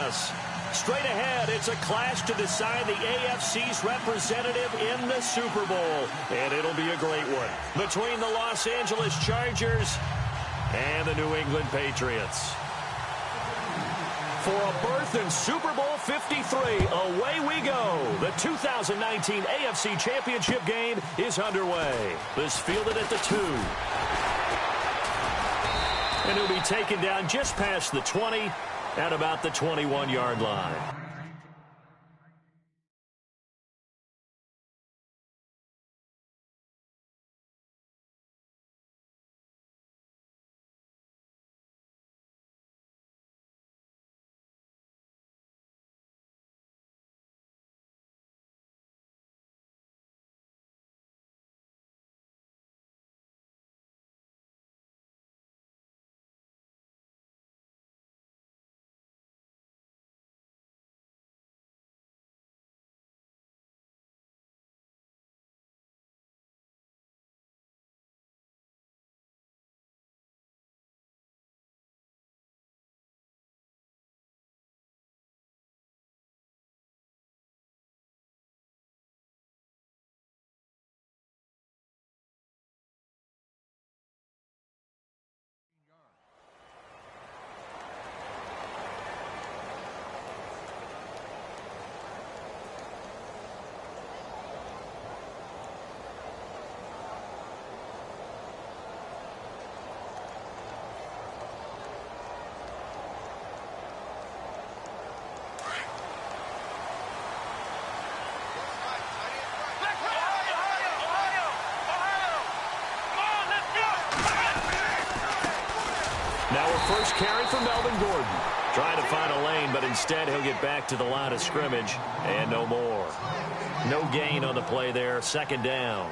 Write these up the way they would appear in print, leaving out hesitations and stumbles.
us. Straight ahead, it's a clash to decide the AFC's representative in the Super Bowl. And it'll be a great one between the Los Angeles Chargers and the New England Patriots. For a berth in Super Bowl 53, away we go. The 2019 AFC Championship game is underway. This fielded at the 2. And he'll be taken down just past the 20 at about the 21-yard line. Now a first carry for Melvin Gordon. Trying to find a lane, but instead he'll get back to the line of scrimmage and no more. No gain on the play there. Second down.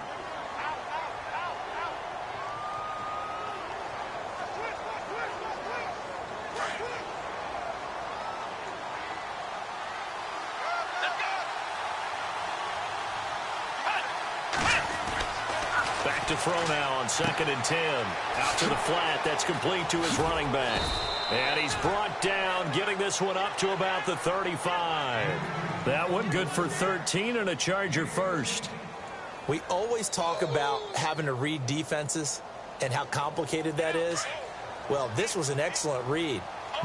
Back to throw now on 2nd and 10. Out to the flat. That's complete to his running back. And he's brought down, getting this one up to about the 35. That one good for 13 and a Charger first. We always talk about having to read defenses and how complicated that is. Well, this was an excellent read.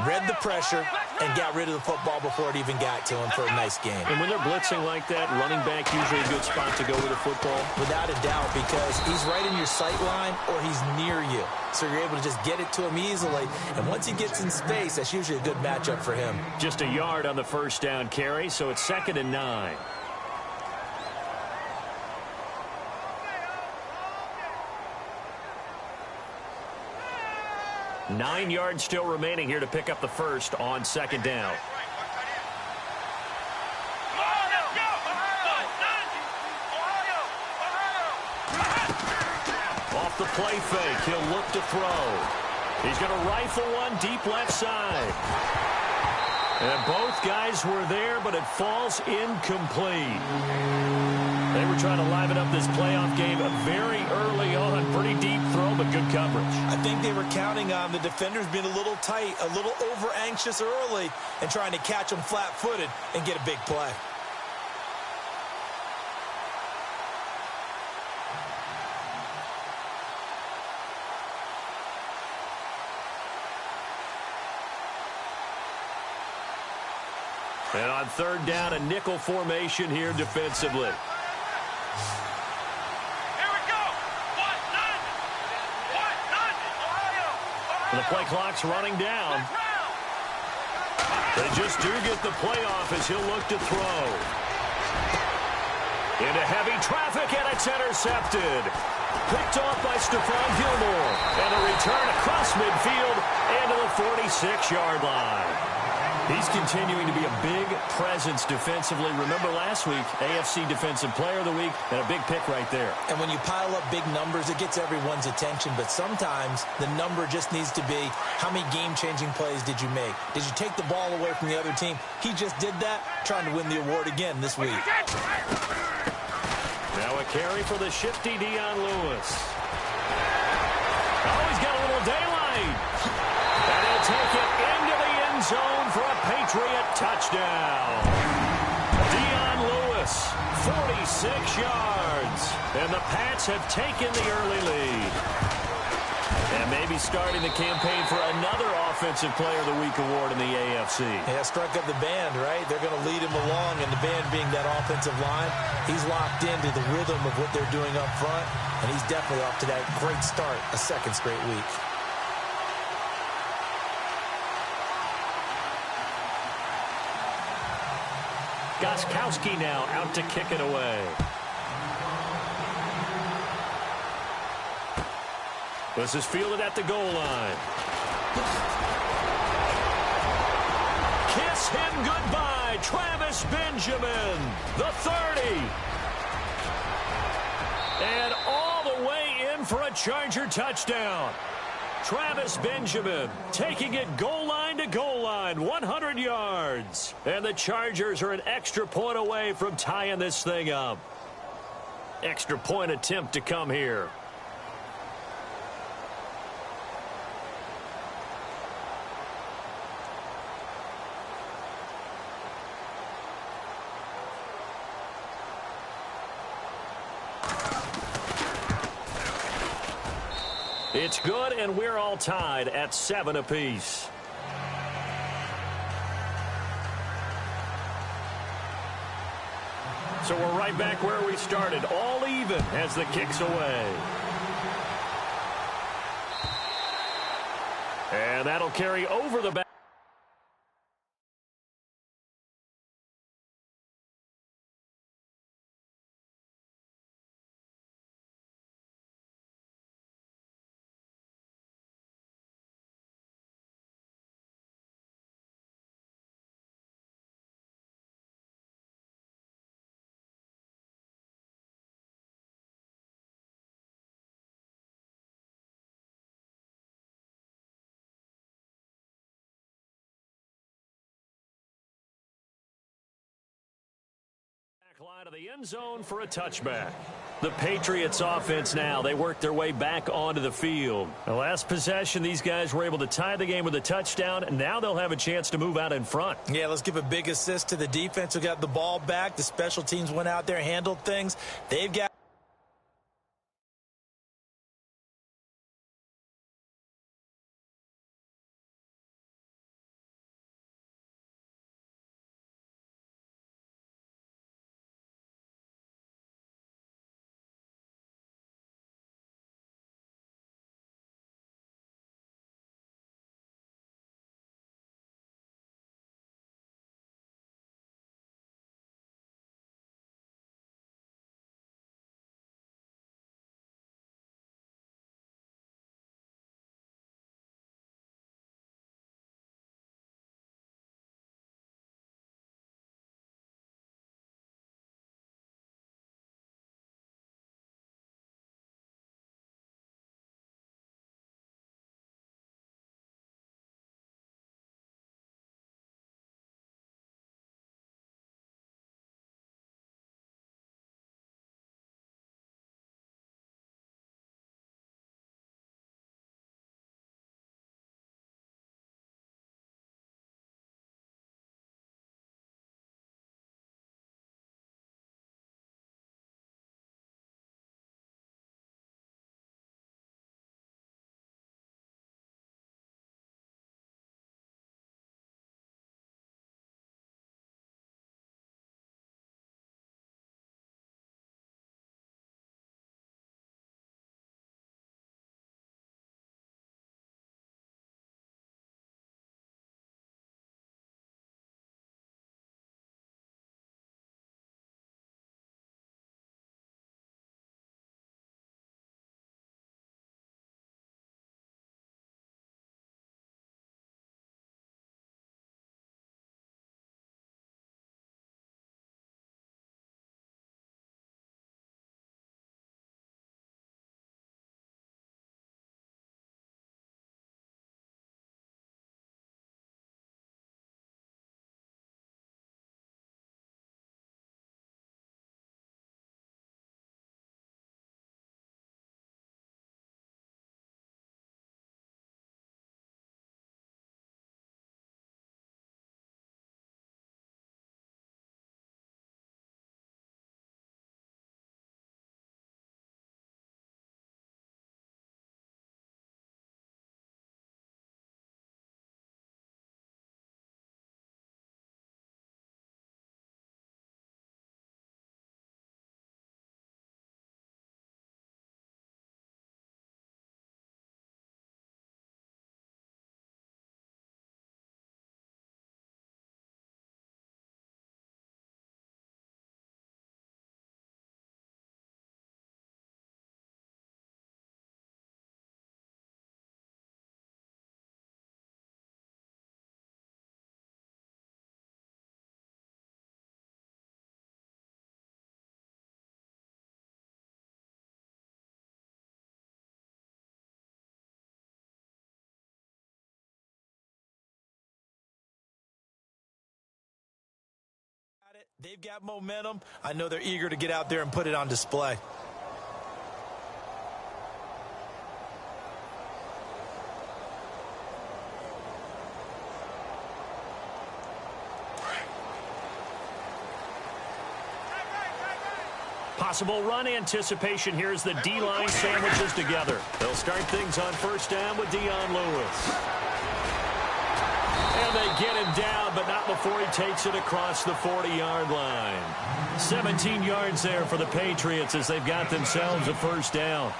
Read the pressure and got rid of the football before it even got to him for a nice game. And when they're blitzing like that, running back usually a good spot to go with the football? Without a doubt, because he's right in your sight line or he's near you. So you're able to just get it to him easily. And once he gets in space, that's usually a good matchup for him. Just a yard on the first down carry, so it's 2nd and 9. Nine yards still remaining here to pick up the first on 2nd down. Off the play fake, he'll look to throw. He's going to rifle one deep left side. And both guys were there, but it falls incomplete. They were trying to liven up this playoff game very early on. Pretty deep throw, but good coverage. I think they were counting on the defenders being a little tight, a little over-anxious early, and trying to catch them flat-footed and get a big play. And on 3rd down, a nickel formation here defensively. The play clock's running down. They just do get the playoff as he'll look to throw. Into heavy traffic, and it's intercepted. Picked off by Stephon Gilmore. And a return across midfield into the 46-yard line. He's continuing to be a big presence defensively. Remember last week, AFC Defensive Player of the Week, and a big pick right there. And when you pile up big numbers, it gets everyone's attention. But sometimes the number just needs to be, how many game-changing plays did you make? Did you take the ball away from the other team? He just did that, trying to win the award again this week. Now a carry for the shifty Dion Lewis. Oh, he's got a little daylight. And he'll take it into the end zone for a Patriot Touchdown. Dion Lewis, 46 yards. And the Pats have taken the early lead. And maybe starting the campaign for another Offensive Player of the Week award in the AFC. Yeah, struck up the band, right? They're going to lead him along, and the band being that offensive line, he's locked into the rhythm of what they're doing up front, and he's definitely off to that great start, a second straight week. Gostkowski now out to kick it away. This is fielded at the goal line. Kiss him goodbye, Travis Benjamin, the 30. And all the way in for a Charger touchdown. Travis Benjamin taking it goal line to goal line, 100 yards. And the Chargers are an extra point away from tying this thing up. Extra point attempt to come here. It's good, and we're all tied at 7 apiece. So we're right back where we started, all even as the kick's away. And that'll carry over the back. Line of the end zone for a touchback. The Patriots offense now, they work their way back onto the field. The last possession, these guys were able to tie the game with a touchdown, and now they'll have a chance to move out in front. Yeah, let's give a big assist to the defense who got the ball back. The special teams went out there, handled things. They've got They've got momentum. I know they're eager to get out there and put it on display. Possible run anticipation here as the D-line sandwiches together. They'll start things on first down with Dion Lewis. And they get him down, but not before he takes it across the 40-yard line. 17 yards there for the Patriots as they've got themselves a first down.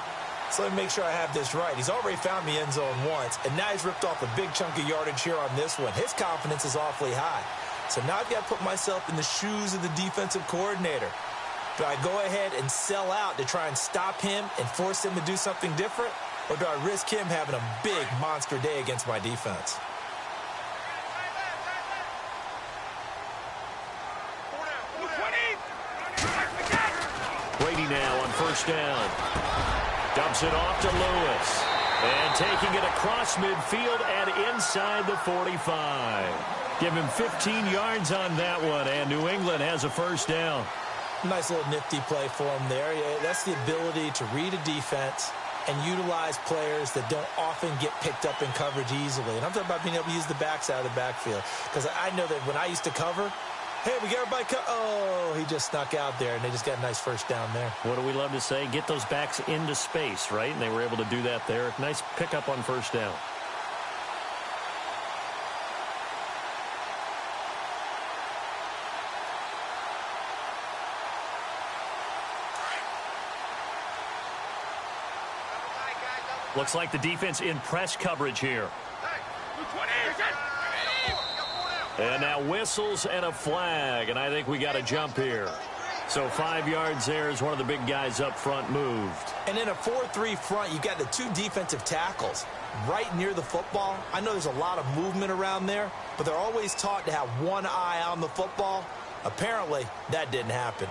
So let me make sure I have this right. He's already found the end zone once, and now he's ripped off a big chunk of yardage here on this one. His confidence is awfully high. So now I've got to put myself in the shoes of the defensive coordinator. Do I go ahead and sell out to try and stop him and force him to do something different? Or do I risk him having a big monster day against my defense? Brady now on first down. Dumps it off to Lewis. And taking it across midfield and inside the 45. Give him 15 yards on that one, and New England has a first down. Nice little nifty play for him there. Yeah, that's the ability to read a defense and utilize players that don't often get picked up in coverage easily. And I'm talking about being able to use the backs out of the backfield. Because I know that when I used to cover, hey, we got everybody oh, he just snuck out there, and they just got a nice first down there. What do we love to say? Get those backs into space, right? And they were able to do that there. Nice pickup on first down. Looks like the defense in press coverage here. And now whistles and a flag, and I think we got a jump here. So 5 yards there as one of the big guys up front moved. And in a 4-3 front, you got the two defensive tackles right near the football. I know there's a lot of movement around there, but they're always taught to have one eye on the football. Apparently, that didn't happen.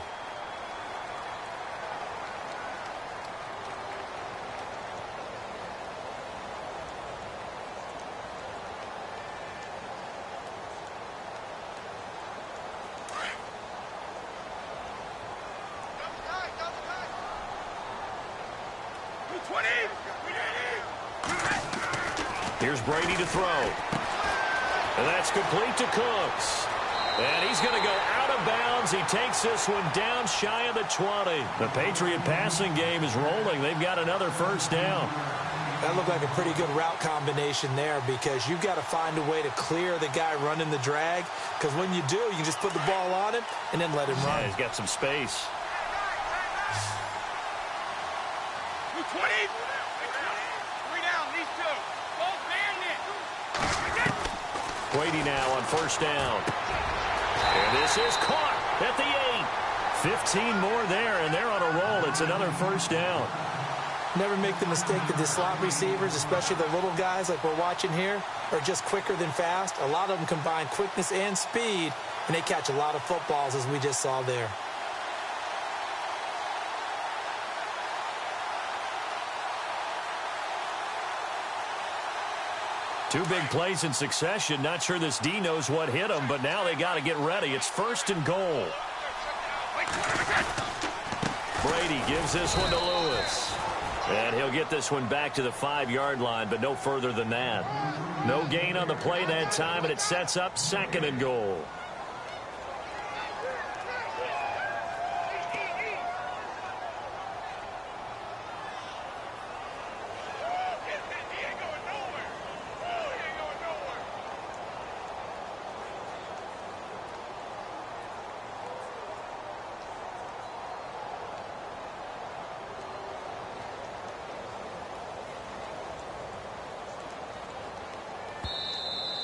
Here's Brady to throw. And that's complete to Cooks. And he's going to go out of bounds. He takes this one down shy of the 20. The Patriot passing game is rolling. They've got another first down. That looked like a pretty good route combination there because you've got to find a way to clear the guy running the drag. Because when you do, you can just put the ball on him and then let him run. Yeah, he's got some space. 20. 3 down, these two. Both Brady now on first down. And this is caught at the 8. 15 more there, and they're on a roll. It's another first down. Never make the mistake that the slot receivers, especially the little guys like we're watching here, are just quicker than fast. A lot of them combine quickness and speed, and they catch a lot of footballs, as we just saw there. Two big plays in succession. Not sure this D knows what hit him, but now they got to get ready. It's first and goal. Brady gives this one to Lewis. And he'll get this one back to the 5-yard line, but no further than that. No gain on the play that time, and it sets up second and goal.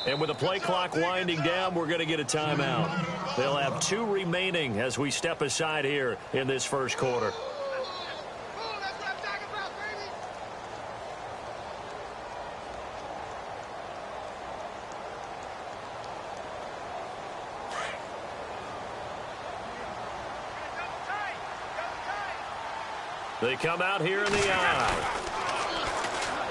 And with the play clock winding down, we're going to get a timeout. They'll have 2 remaining as we step aside here in this first quarter. They come out here in the eye.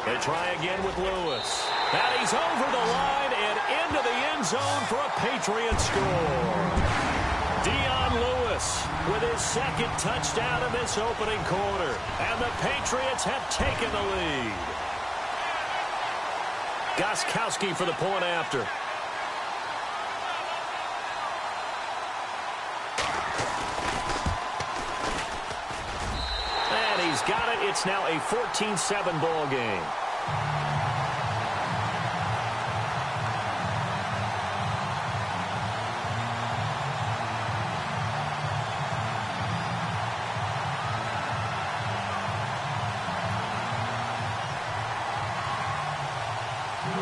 They try again with Lewis. And he's over the line and into the end zone for a Patriot score. Dion Lewis with his second touchdown in this opening quarter. And the Patriots have taken the lead. Gostkowski for the point after. And he's got it. It's now a 14-7 ball game.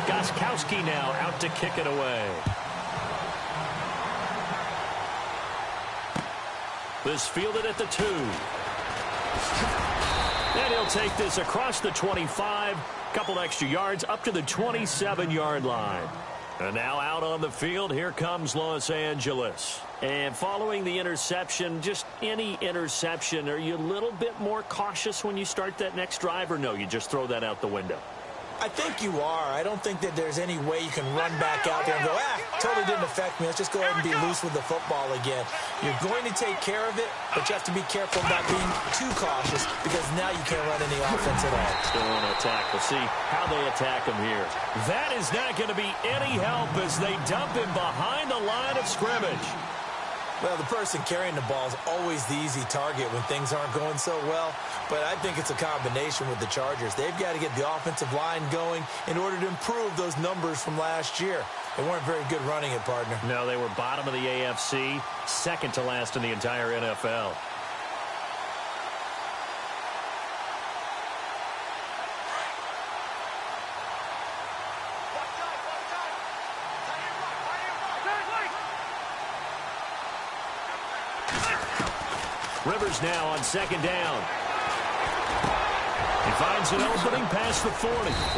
Gostkowski now out to kick it away. This fielded at the 2. And he'll take this across the 25. Couple extra yards up to the 27-yard line. And now out on the field, here comes Los Angeles. And following the interception, just any interception, are you a little bit more cautious when you start that next drive, or no, you just throw that out the window? I think you are. I don't think that there's any way you can run back out there and go, totally didn't affect me. Let's just go ahead and be loose with the football again. You're going to take care of it, but you have to be careful about being too cautious because now you can't run any offense at all. Still want to attack. We'll see how they attack him here. That is not going to be any help as they dump him behind the line of scrimmage. Well, the person carrying the ball is always the easy target when things aren't going so well. But I think it's a combination with the Chargers. They've got to get the offensive line going in order to improve those numbers from last year. They weren't very good running it, partner. No, they were bottom of the AFC, second to last in the entire NFL. Rivers now on second down. He finds an opening past the 40.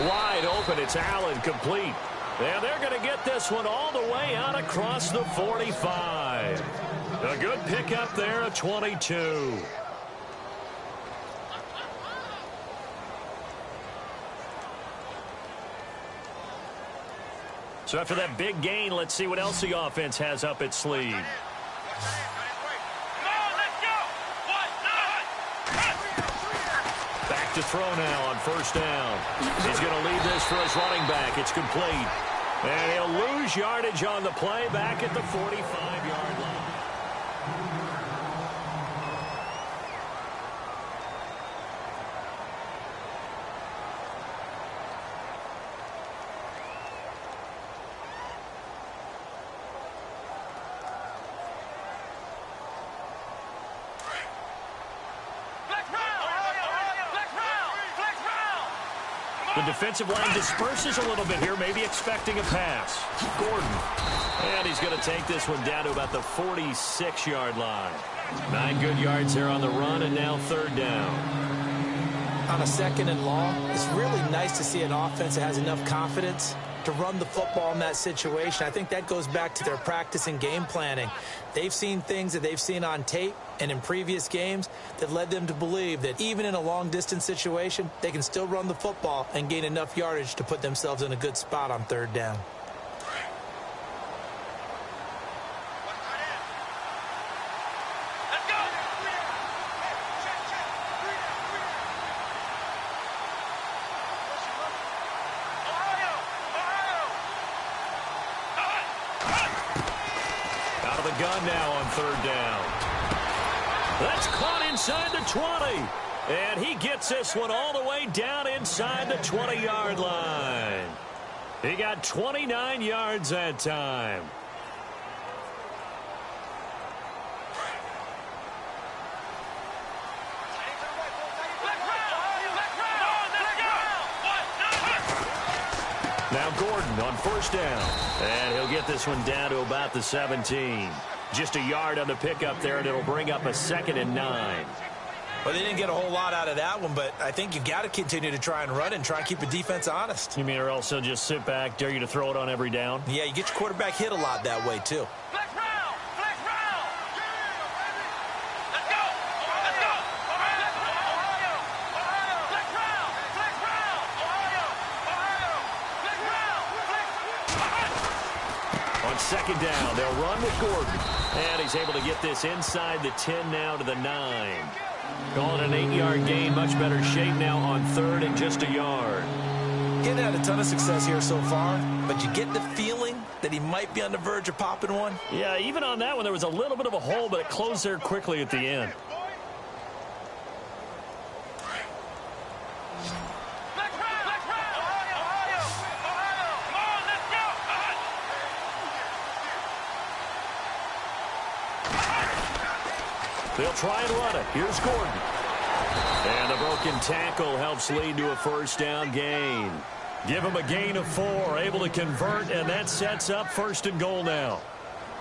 Wide open. It's Allen, complete. And they're going to get this one all the way out across the 45. A good pickup there at 22. So after that big gain, let's see what else the offense has up its sleeve. To throw now on first down. He's going to leave this for his running back. It's complete. And he'll lose yardage on the play back at the 45-yard line. The defensive line disperses a little bit here, maybe expecting a pass. Gordon. And he's going to take this one down to about the 46-yard line. 9 good yards here on the run, and now third down. On a second and long, it's really nice to see an offense that has enough confidence to run the football in that situation. I think that goes back to their practice and game planning. They've seen things that they've seen on tape and in previous games that led them to believe that even in a long-distance situation, they can still run the football and gain enough yardage to put themselves in a good spot on third down. Gun now on third down. That's caught inside the 20. And he gets this one all the way down inside the 20-yard line. He got 29 yards that time. Now Gordon on first down. And he'll get this one down to about the 17. Just a yard on the pickup there, and it'll bring up a 2nd and 9. Well, they didn't get a whole lot out of that one, but I think you've got to continue to try and run and try and keep the defense honest. You mean or else they'll just sit back, dare you to throw it on every down? Yeah, you get your quarterback hit a lot that way, too. second down. They'll run with Gordon. And he's able to get this inside the 10 now to the 9. Calling an 8-yard gain. Much better shape now on third and just a yard. He hasn't had a ton of success here so far, but you get the feeling that he might be on the verge of popping one. Yeah, even on that one, there was a little bit of a hole, but it closed there quickly at the end. They'll try and run it. Here's Gordon. And a broken tackle helps lead to a first down gain. Give him a gain of 4, able to convert, and that sets up first and goal now.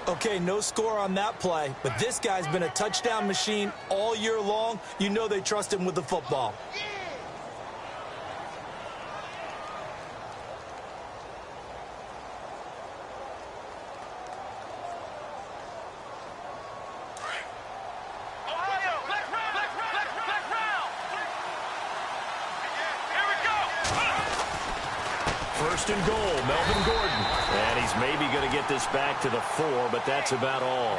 Okay, no score on that play, but this guy's been a touchdown machine all year long. You know they trust him with the football. First and goal, Melvin Gordon. And he's maybe going to get this back to the 4, but that's about all.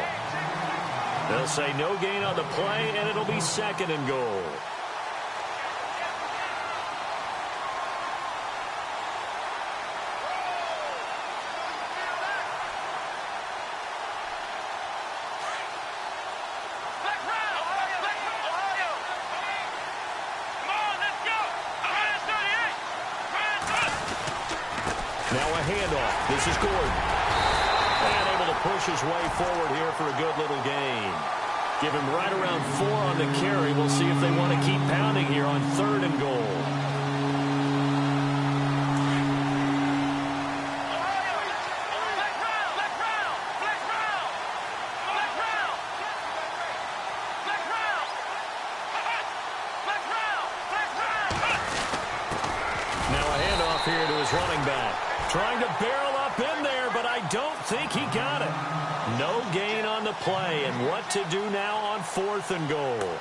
They'll say no gain on the play, and it'll be second and goal. Now a handoff. This is Gordon. And able to push his way forward here for a good little gain. Give him right around 4 on the carry. We'll see if they want to keep pounding here on third and goal. Now a handoff here to his running back. Trying to barrel up in there, but I don't think he got it. No gain on the play, and what to do now on fourth and goal.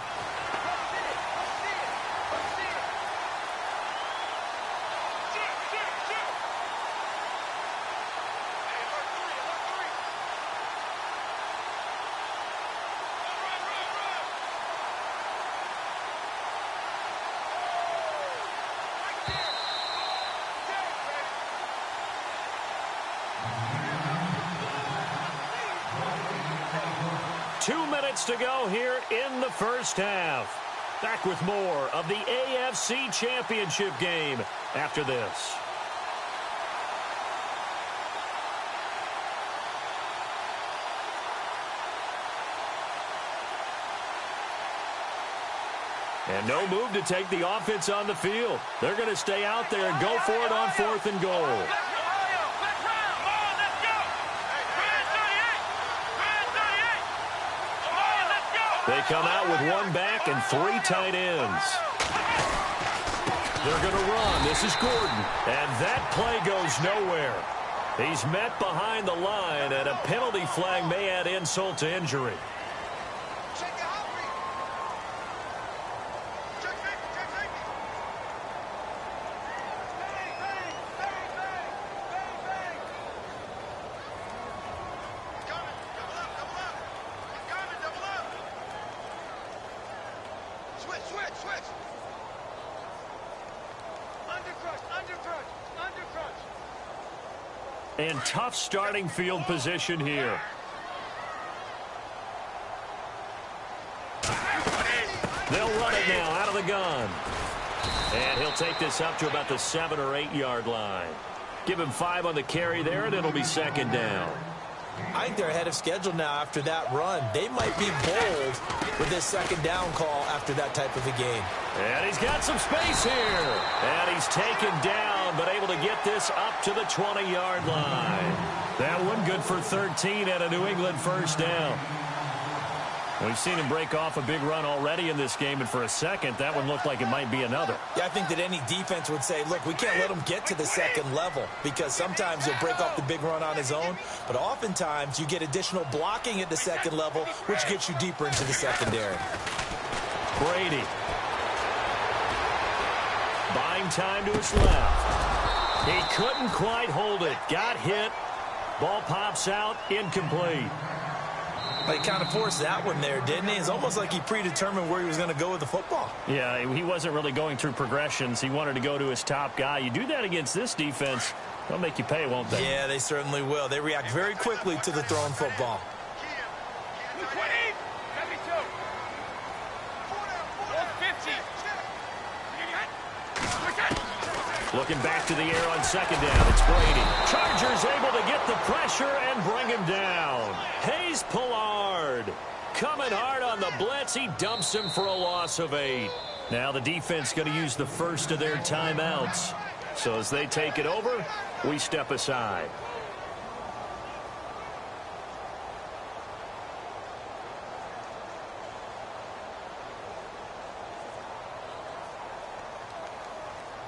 To go here in the first half. Back with more of the AFC Championship game after this. And no move to take the offense on the field. They're going to stay out there and go for it on fourth and goal. They come out with one back and 3 tight ends. They're going to run. This is Gordon. And that play goes nowhere. He's met behind the line, and a penalty flag may add insult to injury. And tough starting field position here. They'll run it now out of the gun. And he'll take this up to about the 7 or 8 yard line. Give him 5 on the carry there, and it'll be second down. I think they're ahead of schedule now after that run. They might be bold with this second down call after that type of a game. And he's got some space here. And he's taken down, but able to get this up to the 20-yard line. That one good for 13 and a New England first down. We've seen him break off a big run already in this game, and for a second, that one looked like it might be another. Yeah, I think that any defense would say, look, we can't let him get to the second level, because sometimes he'll break off the big run on his own, but oftentimes you get additional blocking at the second level, which gets you deeper into the secondary. Brady. Buying time to his left. He couldn't quite hold it. Got hit. Ball pops out, incomplete. He kind of forced that one there, didn't he? It's almost like he predetermined where he was going to go with the football. Yeah, he wasn't really going through progressions. He wanted to go to his top guy. You do that against this defense, they'll make you pay, won't they? Yeah, they certainly will. They react very quickly to the thrown football. 220, 72. 450. Looking back to the air on second down. It's Brady. Chargers able to get the pressure and bring him down. Hayes Pollard coming hard on the blitz. He dumps him for a loss of 8. Now the defense going to use the first of their timeouts. So as they take it over, we step aside.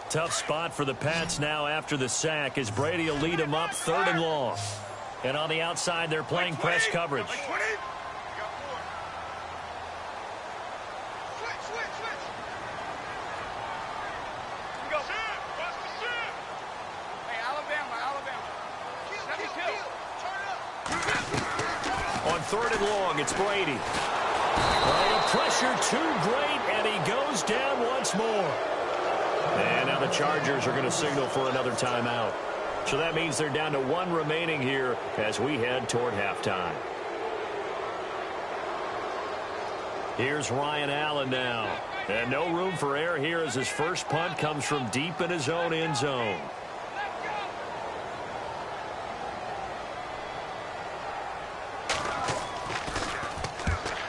Tough spot for the Pats now after the sack as Brady will lead them up 3rd and long. And on the outside, they're playing press coverage. Switch. Go. Hey, Alabama. 72. On 3rd and long, it's Brady. Oh, the pressure too great, and he goes down once more. And now the Chargers are going to signal for another timeout. So that means they're down to 1 remaining here as we head toward halftime. Here's Ryan Allen now. And no room for error here as his first punt comes from deep in his own end zone.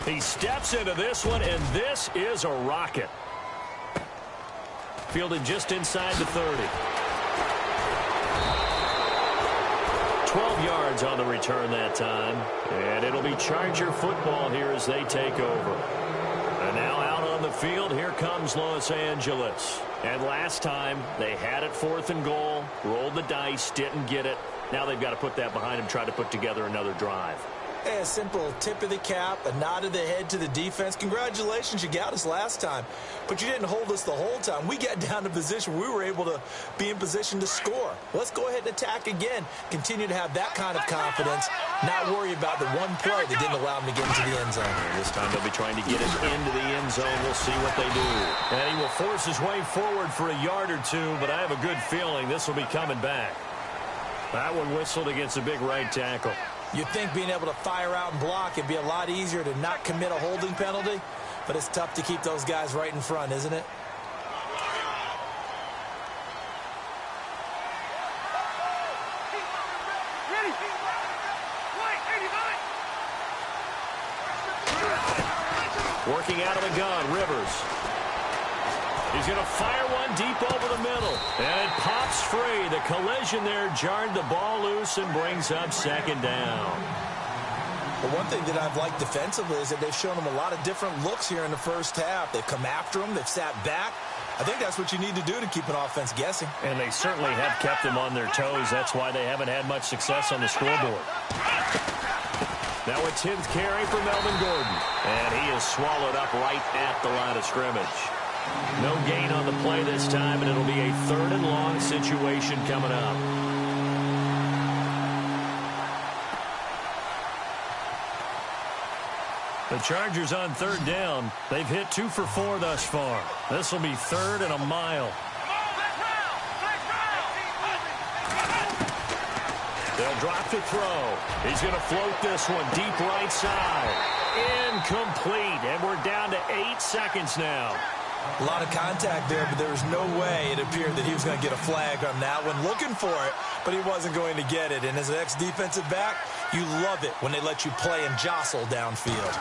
He steps into this one, and this is a rocket. Fielded just inside the 30. 12 yards on the return that time. And it'll be Charger football here as they take over. And now out on the field, here comes Los Angeles. And last time, they had it 4th and goal, rolled the dice, didn't get it. Now they've got to put that behind them, try to put together another drive. A simple tip of the cap, a nod of the head to the defense. Congratulations, you got us last time. But you didn't hold us the whole time. We got down to position where we were able to be in position to score. Let's go ahead and attack again. Continue to have that kind of confidence. Not worry about the one play that didn't allow them to get into the end zone. And this time they'll be trying to get it into the end zone. We'll see what they do. And he will force his way forward for a yard or two, but I have a good feeling this will be coming back. That one whistled against a big right tackle. You'd think being able to fire out and block it'd be a lot easier to not commit a holding penalty, but it's tough to keep those guys right in front, isn't it? Ready. Working out of the gun, Rivers. He's going to fire one deep over the middle. And it pops free. The collision there jarred the ball loose and brings up 2nd down. Well, one thing that I've liked defensively is that they've shown them a lot of different looks here in the first half. They've come after them. They've sat back. I think that's what you need to do to keep an offense guessing. And they certainly have kept them on their toes. That's why they haven't had much success on the scoreboard. Now a 10th carry for Melvin Gordon. And he is swallowed up right at the line of scrimmage. No gain on the play this time, and it'll be a 3rd and long situation coming up. The Chargers on 3rd down. They've hit 2 for 4 thus far. This will be 3rd and a mile. They'll drop to throw. He's going to float this one deep right side. Incomplete, and we're down to 8 seconds now. A lot of contact there, but there was no way it appeared that he was going to get a flag on that one. Looking for it, but he wasn't going to get it. And as an ex-defensive back, you love it when they let you play and jostle downfield.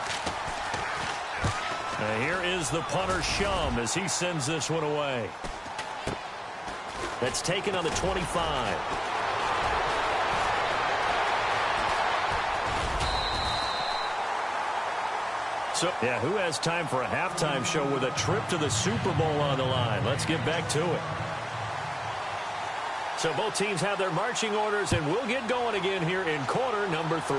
Here is the punter, Shum, as he sends this one away. That's taken on the 25. So, yeah, who has time for a halftime show with a trip to the Super Bowl on the line? Let's get back to it. So both teams have their marching orders, and we'll get going again here in quarter number 3.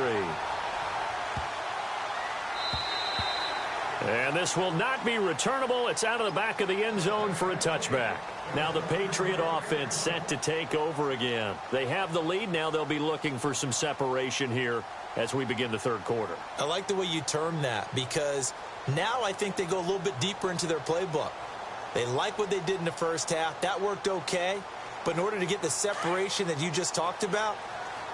And this will not be returnable. It's out of the back of the end zone for a touchback. Now the Patriot offense set to take over again. They have the lead. Now they'll be looking for some separation here as we begin the third quarter. I like the way you term that, because now I think they go a little bit deeper into their playbook. They like what they did in the first half. That worked okay. But in order to get the separation that you just talked about,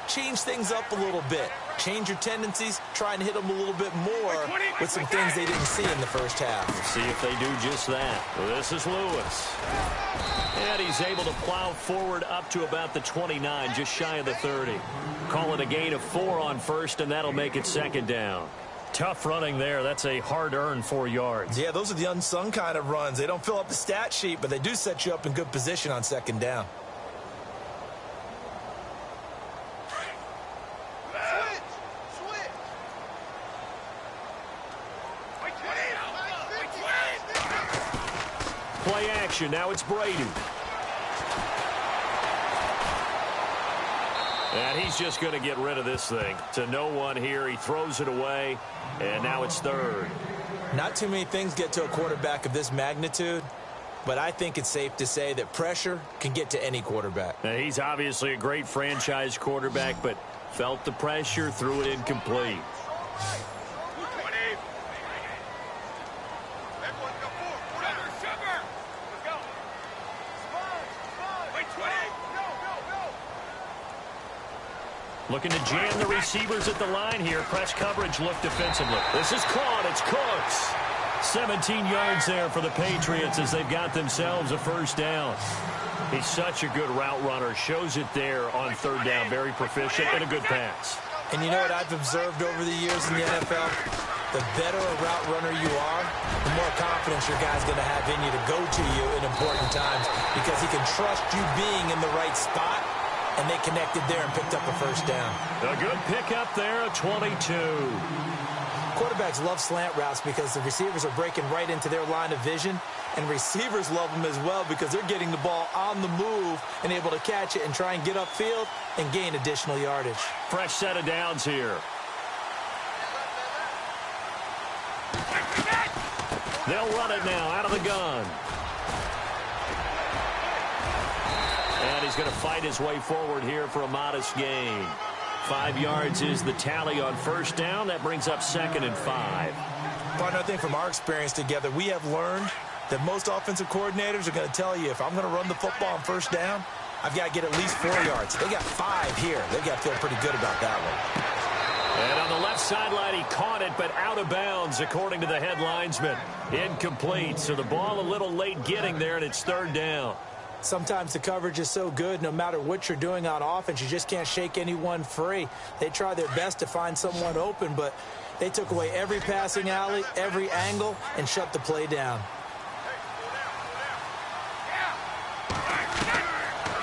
change things up a little bit. Change your tendencies. Try and hit them a little bit more with some things they didn't see in the first half. See if they do just that. This is Lewis. And he's able to plow forward up to about the 29, just shy of the 30. Call it a gain of 4 on first, and that'll make it second down. Tough running there. That's a hard-earned 4 yards. Yeah, those are the unsung kind of runs. They don't fill up the stat sheet, but they do set you up in good position on second down. Play action. Now it's Brady. And he's just going to get rid of this thing. To no one here. He throws it away, and now it's third. Not too many things get to a quarterback of this magnitude, but I think it's safe to say that pressure can get to any quarterback. Now, he's obviously a great franchise quarterback, but felt the pressure, threw it incomplete. Looking to jam the receivers at the line here. Press coverage look defensively. This is caught. It's Cooks. 17 yards there for the Patriots as they've got themselves a first down. He's such a good route runner. Shows it there on third down. Very proficient and a good pass. And you know what I've observed over the years in the NFL? The better a route runner you are, the more confidence your guy's going to have in you to go to you in important times, because he can trust you being in the right spot. And they connected there and picked up a first down. A good pickup there, a 22. Quarterbacks love slant routes because the receivers are breaking right into their line of vision. And receivers love them as well because they're getting the ball on the move and able to catch it and try and get upfield and gain additional yardage. Fresh set of downs here. They'll run it now out of the gun. And he's going to fight his way forward here for a modest gain. 5 yards is the tally on first down. That brings up second and 5. Partner, I think from our experience together, we have learned that most offensive coordinators are going to tell you, if I'm going to run the football on first down, I've got to get at least 4 yards. They got 5 here. They've got to feel pretty good about that one. And on the left sideline, he caught it, but out of bounds, according to the head linesman. Incomplete, so the ball a little late getting there, and it's third down. Sometimes the coverage is so good, no matter what you're doing on offense, you just can't shake anyone free. They try their best to find someone open, but they took away every passing alley, every angle, and shut the play down.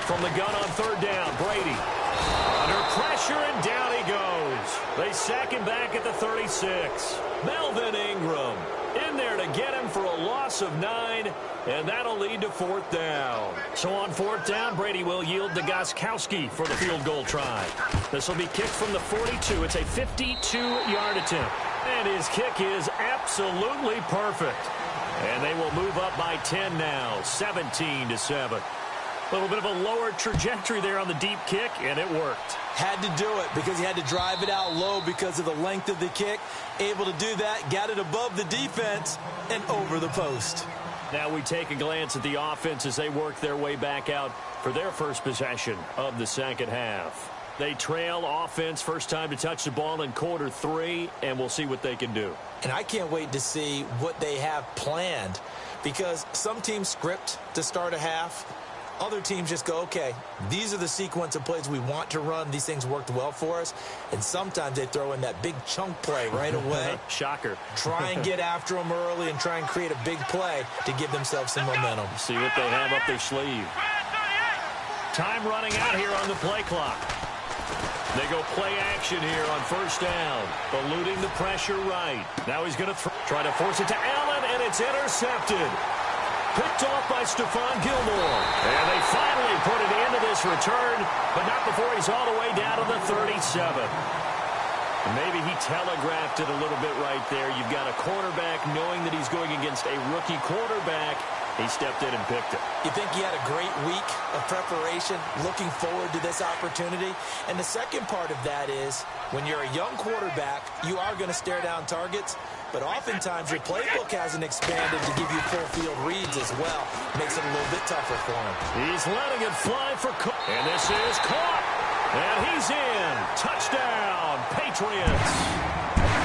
From the gun on third down, Brady. Under pressure, and down he goes. They sack him back at the 36. Melvin Ingram in there to get him for a loss of 9, and that'll lead to fourth down. So on fourth down, Brady will yield to Gostkowski for the field goal try. This will be kicked from the 42. It's a 52-yard attempt. And his kick is absolutely perfect. And they will move up by 10 now, 17-7. A little bit of a lower trajectory there on the deep kick, and it worked. Had to do it because he had to drive it out low because of the length of the kick. Able to do that, got it above the defense and over the post. Now we take a glance at the offense as they work their way back out for their first possession of the second half. They trail offense, first time to touch the ball in quarter 3, and we'll see what they can do. And I can't wait to see what they have planned, because some teams script to start a half. Other teams just go, okay, these are the sequence of plays we want to run. These things worked well for us. And sometimes they throw in that big chunk play right away. Shocker. Try and get after them early and try and create a big play to give themselves some momentum. See what they have up their sleeve. Time running out here on the play clock. They go play action here on first down. Eluding the pressure right. Now he's going to try to force it to Allen, and it's intercepted. Picked off by Stephon Gilmore. And they finally put an end to this return, but not before he's all the way down to the 37. Maybe he telegraphed it a little bit right there. You've got a quarterback knowing that he's going against a rookie quarterback, He stepped in and picked it. You think he had a great week of preparation, looking forward to this opportunity? And the second part of that is, when you're a young quarterback, you are going to stare down targets, but oftentimes your playbook hasn't expanded to give you full field reads as well. Makes it a little bit tougher for him. He's letting it fly for Cook. And this is caught. And he's in. Touchdown, Patriots.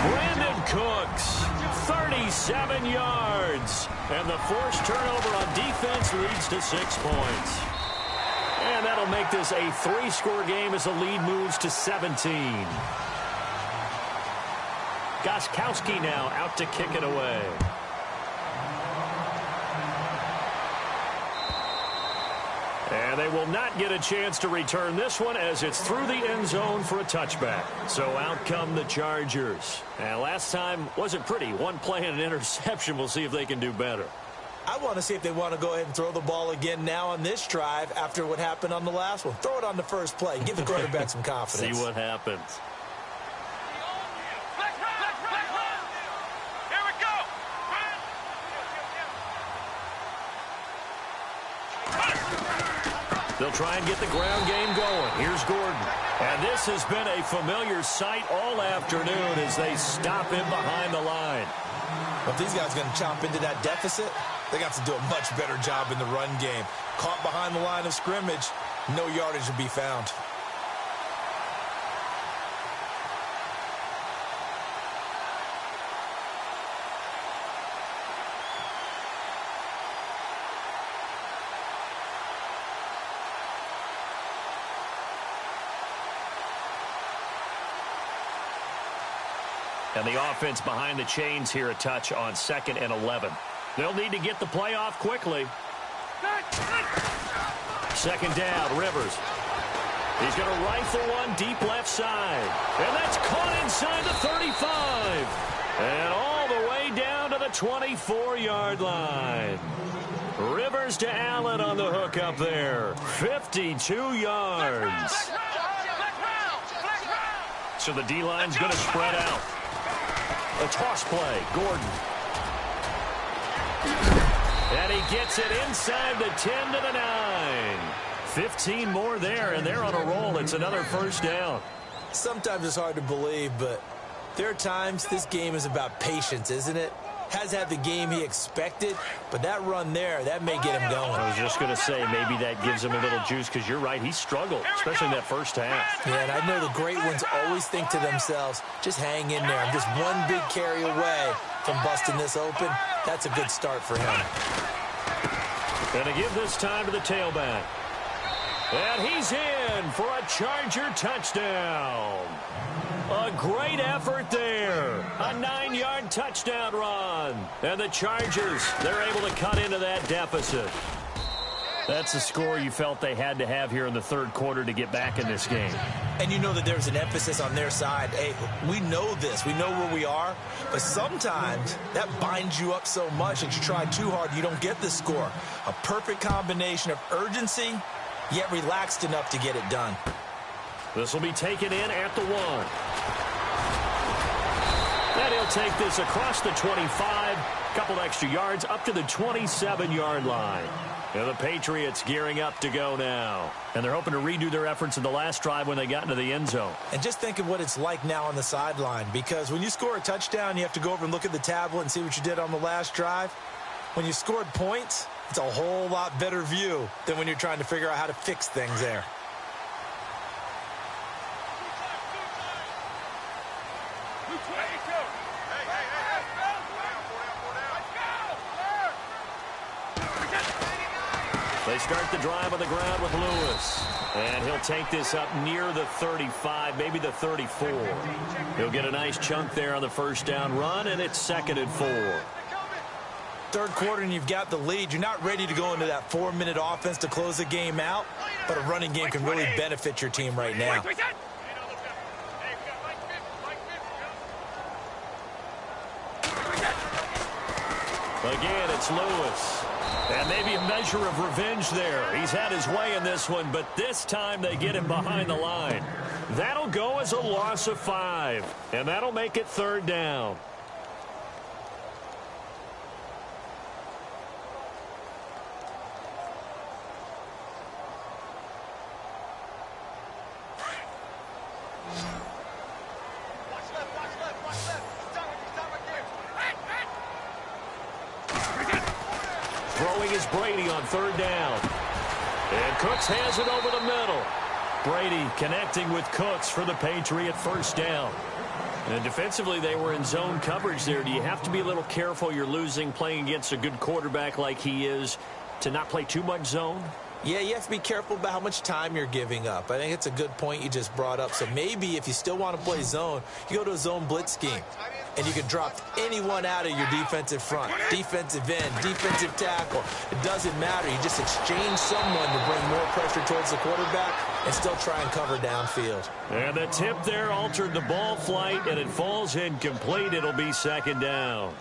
Brandon Cooks, 37 yards. And the forced turnover on defense leads to 6 points. And that'll make this a 3-score game as the lead moves to 17. Gostkowski now out to kick it away. And they will not get a chance to return this one as it's through the end zone for a touchback. So out come the Chargers. And last time wasn't pretty. One play and an interception. We'll see if they can do better. I want to see if they want to go ahead and throw the ball again now on this drive after what happened on the last one. Throw it on the first play. Give the quarterback some confidence. See what happens. Here we go. They'll try and get the ground game going. Here's Gordon. And this has been a familiar sight all afternoon as they stop him behind the line. Well, if these guys are going to chomp into that deficit, they got to do a much better job in the run game. Caught behind the line of scrimmage, no yardage to be found. And the offense behind the chains here a touch on 2nd and 11. They'll need to get the play off quickly. 2nd down, Rivers. He's going to rifle one deep left side. And that's caught inside the 35. And all the way down to the 24-yard line. Rivers to Allen on the hook up there. 52 yards. So the D-line's going to spread out. A toss play, Gordon. And he gets it inside the 10 to the 9. 15 more there, and they're on a roll. It's another first down. Sometimes it's hard to believe, but there are times this game is about patience, isn't it? Has had the game he expected, but that run there, that may get him going. I was just going to say, maybe that gives him a little juice, because you're right, he struggled, especially in that first half. Yeah, and I know the great ones always think to themselves, just hang in there. I'm just one big carry away from busting this open. That's a good start for him. Going to give this time to the tailback. And he's in for a Charger touchdown. A great effort there. A 9-yard touchdown run. And the Chargers, they're able to cut into that deficit. That's the score you felt they had to have here in the third quarter to get back in this game. And you know that there's an emphasis on their side. Hey, we know this. We know where we are. But sometimes that binds you up so much that you try too hard, you don't get the score. A perfect combination of urgency, yet relaxed enough to get it done. This will be taken in at the 1. And he'll take this across the 25, couple extra yards up to the 27-yard line. And the Patriots gearing up to go now. And they're hoping to redo their efforts in the last drive when they got into the end zone. And just think of what it's like now on the sideline, because when you score a touchdown, you have to go over and look at the tablet and see what you did on the last drive. When you scored points, it's a whole lot better view than when you're trying to figure out how to fix things there. They start the drive on the ground with Lewis. And he'll take this up near the 35, maybe the 34. He'll get a nice chunk there on the first down run, and it's 2nd and 4. Third quarter and you've got the lead. You're not ready to go into that 4-minute offense to close the game out, but a running game can really benefit your team right now. Again, it's Lewis. And maybe a measure of revenge there. He's had his way in this one, but this time they get him behind the line. That'll go as a loss of 5, and that'll make it 3rd down. Throwing is Brady on third down. And Cooks has it over the middle. Brady connecting with Cooks for the Patriot first down. And defensively, they were in zone coverage there. Do you have to be a little careful? You're losing playing against a good quarterback like he is to not play too much zone? Yeah, you have to be careful about how much time you're giving up. I think it's a good point you just brought up. So maybe if you still want to play zone, you go to a zone blitz scheme. And you can drop anyone out of your defensive front, defensive end, defensive tackle. It doesn't matter. You just exchange someone to bring more pressure towards the quarterback and still try and cover downfield. And the tip there altered the ball flight, and it falls incomplete. It'll be second down.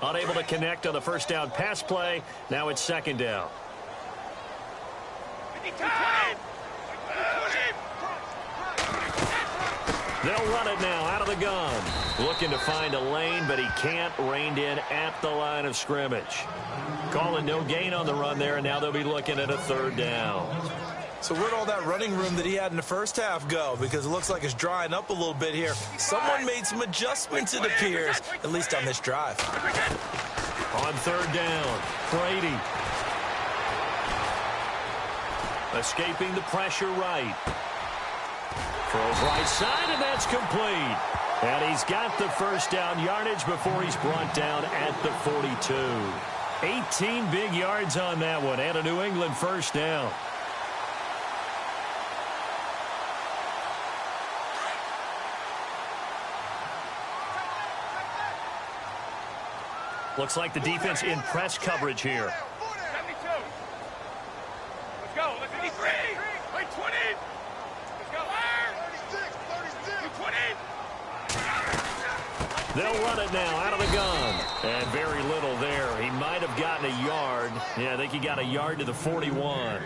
Unable to connect on the first down pass play. Now it's second down. They'll run it now out of the gun. Looking to find a lane, but he can't. Reined in at the line of scrimmage. Calling no gain on the run there, and now they'll be looking at a third down. So where'd all that running room that he had in the first half go? Because it looks like it's drying up a little bit here. Someone made some adjustments, it appears, at least on this drive. On third down, Brady. Escaping the pressure right. Throws right side, and that's complete. And he's got the first down yardage before he's brought down at the 42. 18 big yards on that one, and a New England first down. Looks like the defense in press coverage here. 72. Let's go. Let's 83. Wait, 20. Let's go. 36, 20. They'll run it now out of the gun. And very little there. He might have gotten a yard. Yeah, I think he got a yard to the 41.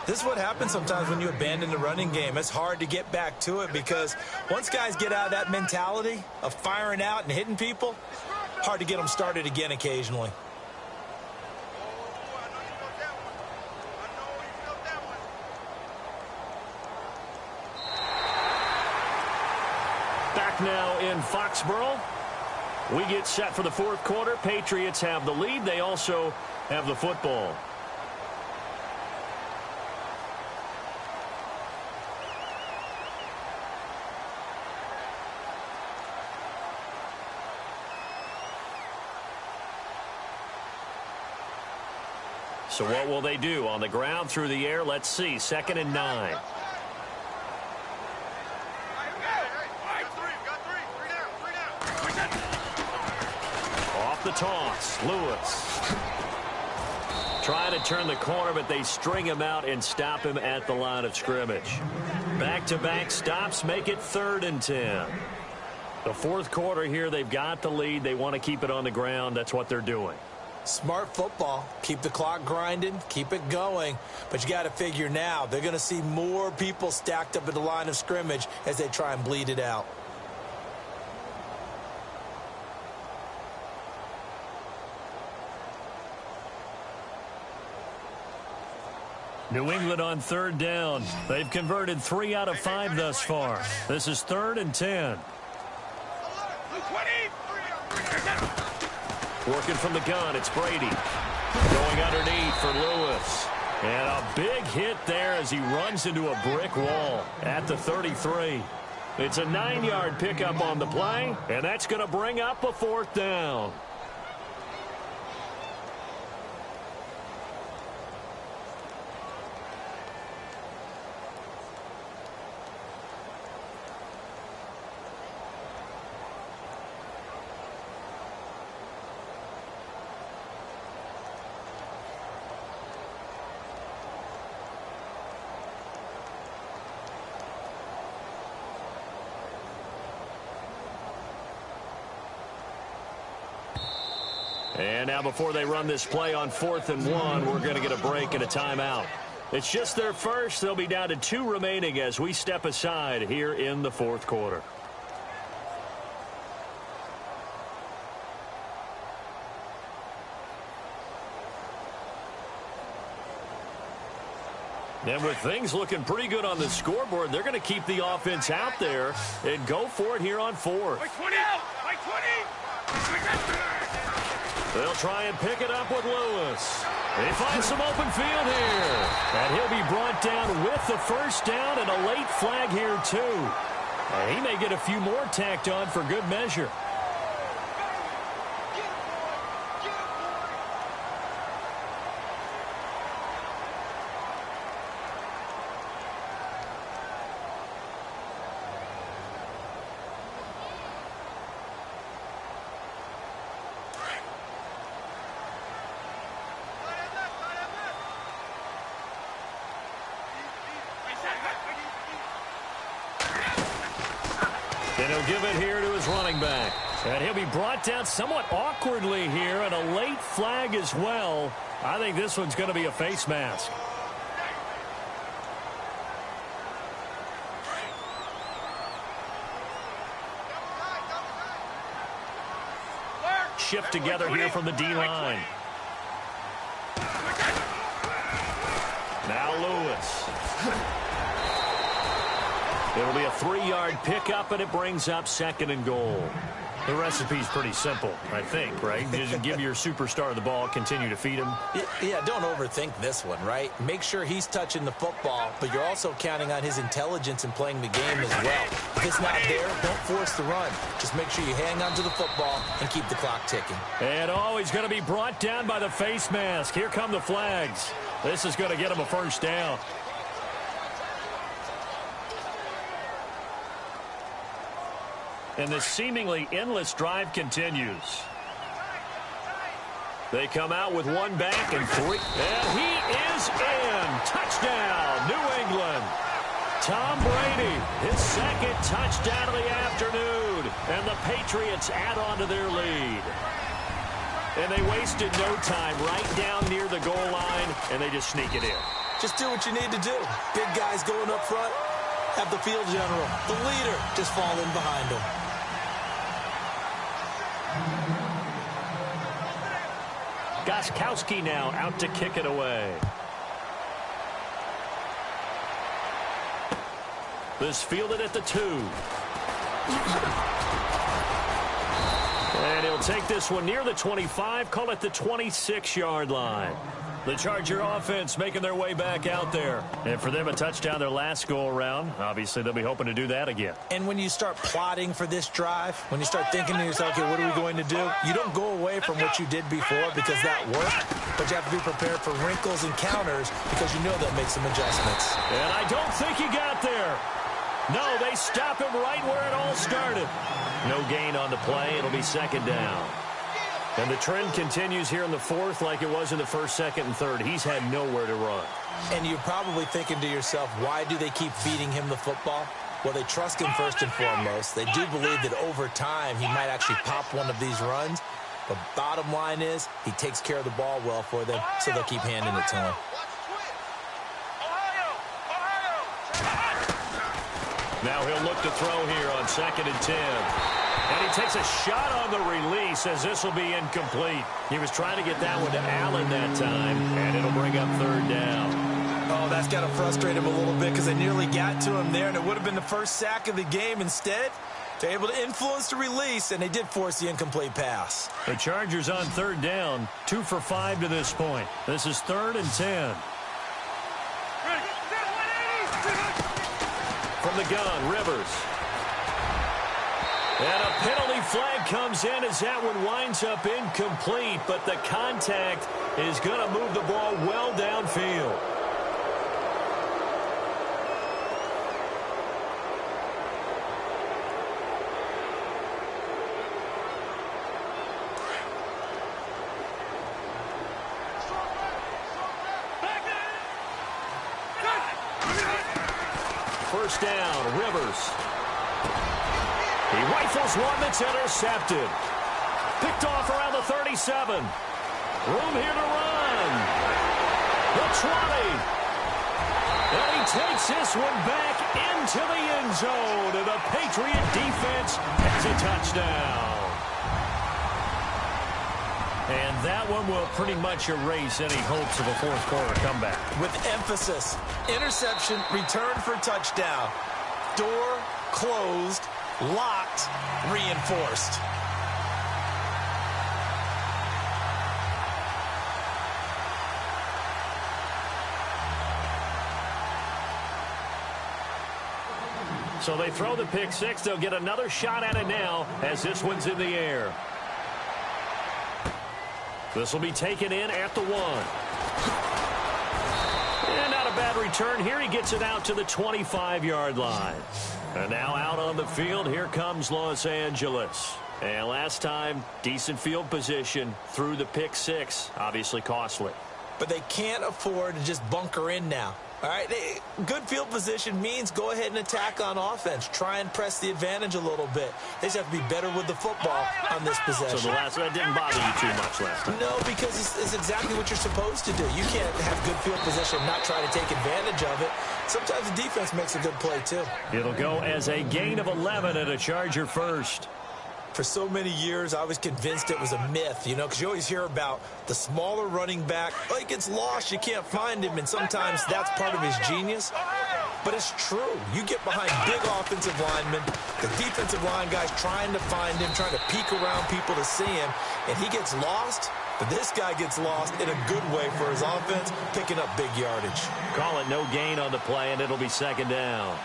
This is what happens sometimes when you abandon the running game. It's hard to get back to it because once guys get out of that mentality of firing out and hitting people, hard to get them started again occasionally. Back now in Foxborough. We get set for the fourth quarter. Patriots have the lead. They also have the football. So what will they do? On the ground, through the air, let's see. 2nd and 9. Off the toss, Lewis. Trying to turn the corner, but they string him out and stop him at the line of scrimmage. Back-to-back stops make it 3rd and 10. The fourth quarter here, they've got the lead. They want to keep it on the ground. That's what they're doing. Smart football. Keep the clock grinding. Keep it going. But you got to figure now they're going to see more people stacked up at the line of scrimmage as they try and bleed it out. New England on 3rd down. They've converted 3 out of 5 thus far. This is 3rd and 10. Working from the gun, it's Brady. Going underneath for Lewis. And a big hit there as he runs into a brick wall at the 33. It's a 9-yard pickup on the play, and that's going to bring up a 4th down. And now before they run this play on 4th and 1, we're going to get a break and a timeout. It's just their first. They'll be down to 2 remaining as we step aside here in the fourth quarter. And with things looking pretty good on the scoreboard, they're going to keep the offense out there and go for it here on fourth. By 20! By 20! They'll try and pick it up with Lewis. They find some open field here. And he'll be brought down with the first down and a late flag here, too. And he may get a few more tacked on for good measure. And he'll give it here to his running back. And he'll be brought down somewhat awkwardly here, and a late flag as well. I think this one's going to be a face mask. Shift together here from the D-line. Now Lewis. It'll be a 3-yard pickup, and it brings up 2nd and goal. The recipe's pretty simple, I think, right? Just give your superstar the ball, continue to feed him. Yeah, don't overthink this one, right? Make sure he's touching the football, but you're also counting on his intelligence in playing the game as well. If it's not there, don't force the run. Just make sure you hang on to the football and keep the clock ticking. And he's going to be brought down by the face mask. Here come the flags. This is going to get him a first down. And the seemingly endless drive continues. They come out with one back and 3. And he is in. Touchdown, New England. Tom Brady, his 2nd touchdown of the afternoon. And the Patriots add on to their lead. And they wasted no time right down near the goal line, and they just sneak it in. Just do what you need to do. Big guys going up front. Have the field general, the leader, just fall in behind him. Gostkowski now out to kick it away. This fielded at the 2. And he'll take this one near the 25, call it the 26-yard line. The Charger offense making their way back out there. And for them, a touchdown their last go-around. Obviously, they'll be hoping to do that again. And when you start plotting for this drive, when you start thinking to yourself, okay, what are we going to do? You don't go away from what you did before because that worked, but you have to be prepared for wrinkles and counters because you know they'll make some adjustments. And I don't think he got there. No, they stop him right where it all started. No gain on the play. It'll be 2nd down. And the trend continues here in the 4th like it was in the 1st, 2nd, and 3rd. He's had nowhere to run. And you're probably thinking to yourself, why do they keep feeding him the football? Well, they trust him first and foremost. They do believe that over time he might actually pop one of these runs. But bottom line is he takes care of the ball well for them, so they'll keep handing it to him. Now he'll look to throw here on 2nd and 10. And he takes a shot on the release as this will be incomplete. He was trying to get that one to Allen that time, and it'll bring up 3rd down. Oh, that's got to frustrate him a little bit because they nearly got to him there, and it would have been the first sack of the game. Instead, they're able to influence the release, and they did force the incomplete pass. The Chargers on 3rd down, 2 for 5 to this point. This is 3rd and 10. From the gun, Rivers. And a penalty flag comes in as that one winds up incomplete, but the contact is going to move the ball well downfield. First down, Rivers. He rifles one that's intercepted. Picked off around the 37. Room here to run. The 20. And he takes this one back into the end zone. And the Patriot defense has a touchdown. And that one will pretty much erase any hopes of a fourth quarter comeback. With emphasis, interception, return for touchdown. Door closed, locked, reinforced. So they throw the pick six. They'll get another shot at it now as this one's in the air. This will be taken in at the 1. And not a bad return here. He gets it out to the 25-yard line. And now out on the field, here comes Los Angeles. And last time, decent field position through the pick six. Obviously costly. But they can't afford to just bunker in now. All right, good field position means go ahead and attack on offense. Try and press the advantage a little bit. They just have to be better with the football on this possession. So that didn't bother you too much last time? No, because it's exactly what you're supposed to do. You can't have good field position and not try to take advantage of it. Sometimes the defense makes a good play, too. It'll go as a gain of 11 and a Charger first. For so many years, I was convinced it was a myth, because you always hear about the smaller running back. Oh, he gets lost, you can't find him, and sometimes that's part of his genius. But it's true. You get behind big offensive linemen, the defensive line guys trying to find him, trying to peek around people to see him, and he gets lost. But this guy gets lost in a good way for his offense, picking up big yardage. Call it no gain on the play, and it'll be second down.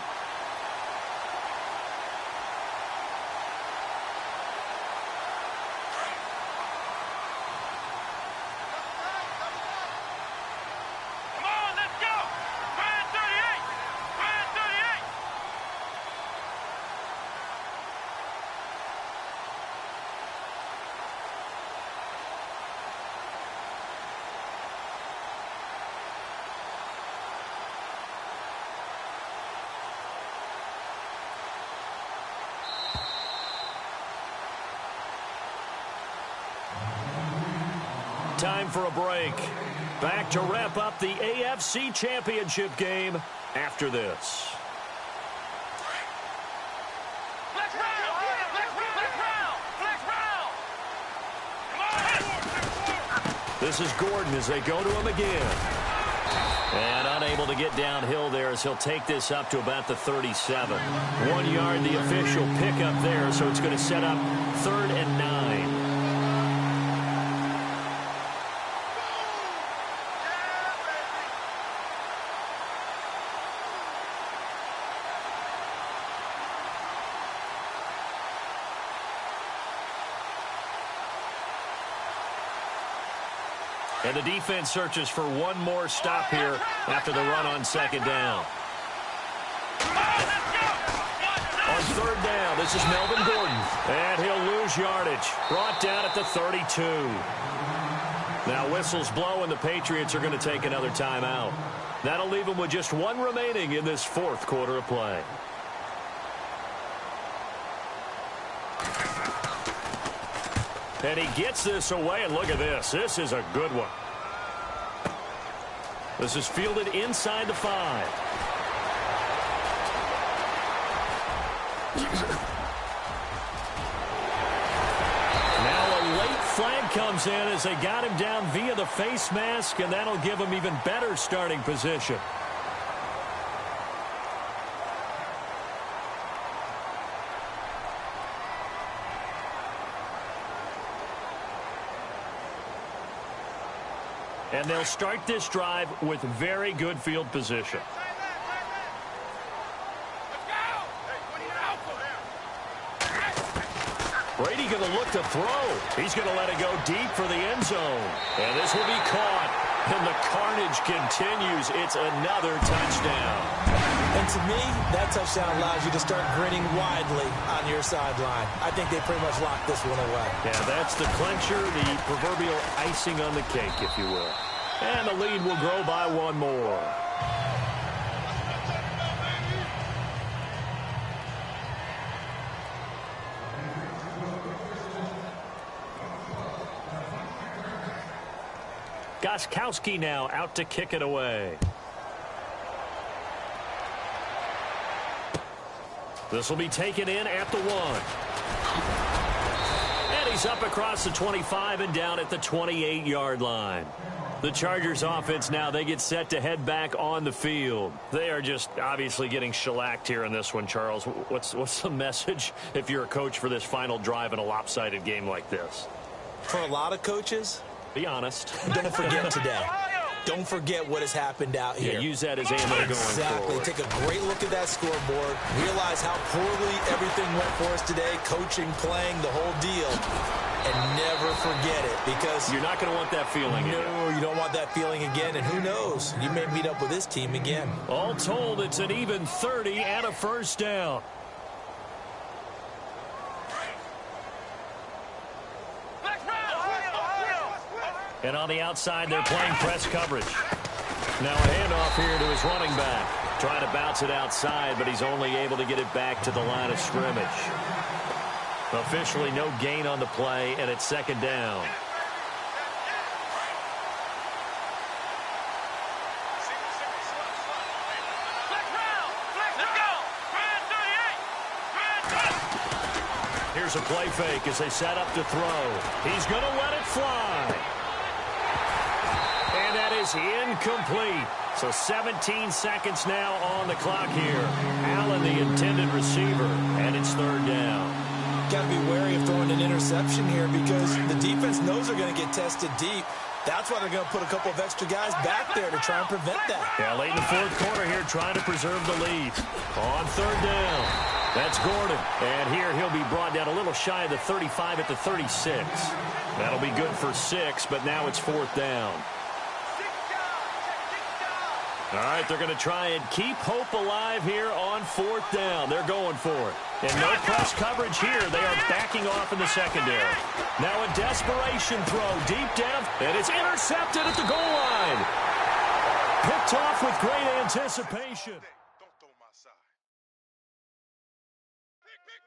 Time for a break. Back to wrap up the AFC Championship game after this. This is Gordon as they go to him again. And unable to get downhill there as he'll take this up to about the 37. 1 yard, the official pickup there, so it's going to set up 3rd and 9. And the defense searches for one more stop here after the run on second down. On 3rd down, this is Melvin Gordon. And he'll lose yardage. Brought down at the 32. Now whistles blow and the Patriots are going to take another timeout. That'll leave them with just one remaining in this 4th quarter of play. And he gets this away, and look at this. This is a good one. This is fielded inside the 5. Now a late flag comes in as they got him down via the face mask, and that'll give him even better starting position. And they'll start this drive with very good field position. Brady going to look to throw. He's going to let it go deep for the end zone. And this will be caught. And the carnage continues. It's another touchdown. And to me, that touchdown allows you to start grinning widely on your sideline. I think they pretty much locked this one away. Yeah, that's the clincher, the proverbial icing on the cake, if you will. And the lead will grow by one more. Gostkowski now out to kick it away. This will be taken in at the 1. And He's up across the 25 and down at the 28-yard line. The Chargers offense now, they get set to head back on the field. They are just obviously getting shellacked here in this one, Charles. What's the message if you're a coach for this final drive in a lopsided game like this? For a lot of coaches, be honest. Don't forget today. Don't forget what has happened out here. Yeah, use that as ammo going Exactly. forward. Take a great look at that scoreboard. Realize how poorly everything went for us today. Coaching, playing, the whole deal. And never forget it, because you're not going to want that feeling again. No, you don't want that feeling again. And who knows? You may meet up with this team again. All told, it's an even 30 and a first down. And on the outside, they're playing press coverage. Now a handoff here to his running back. Trying to bounce it outside, but he's only able to get it back to the line of scrimmage. Officially no gain on the play, and it's second down. Here's a play fake as they set up to throw. He's going to let it fly. And that is incomplete. So 17 seconds now on the clock here. Allen, the intended receiver, and it's third down. Got to be wary of throwing an interception here, because the defense knows they're going to get tested deep. That's why they're going to put a couple of extra guys back there to try and prevent that. Yeah, late in the fourth quarter here, trying to preserve the lead. On third down, that's Gordon. And here he'll be brought down a little shy of the 35 at the 36. That'll be good for 6, but now it's fourth down. All right, they're going to try and keep hope alive here on fourth down. They're going for it. And no press coverage here. They are backing off in the secondary. Now a desperation throw deep down, and it's intercepted at the goal line. Picked off with great anticipation. Don't throw my side. Pick.